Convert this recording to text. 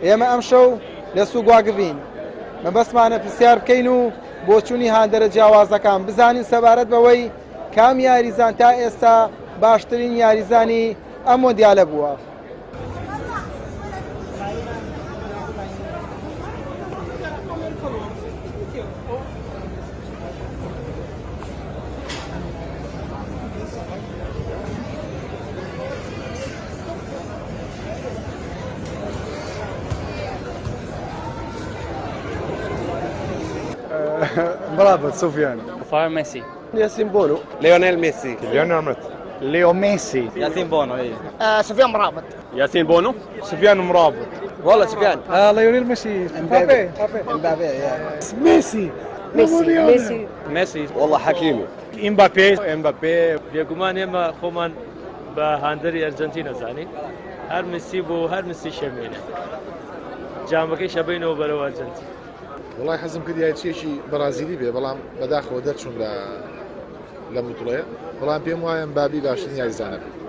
ئێمە ئەم شەو لە سووک واگڤین مەبەستمانە پرسیار بکەین و بۆ چوونی هاندەرە جیاوازەکان بزانین سەبارەت بەوەی کام یاریزان تا ئێستا باشترین یاریزانی ئەم مۆندیالە بووە. مرابط سفيان فار ميسي ياسين بونو ليونيل ميسي ليو ميسي ياسين بونو سفيان مرابط ياسين بونو سفيان مرابط والله سفيان ليونيل ميسي امبابي ميسي ميسي والله حكيمي امبابي بێگومان ئێمە خۆمان بە هاندەری ئەرجەنتینە زانین هەر مسی بۆ هەر مسی شەمێنە جامەکەی شەبینەوە بەرەوە ئەرجەنتین. وڵای حەزم کرد یاچێکی بەرازیلی بێ بەڵام بەداخەوە دەرچوون لە بوتوڵەیە بەڵام پێم وایە ئەمبابی باشترین یاریزانە بێت.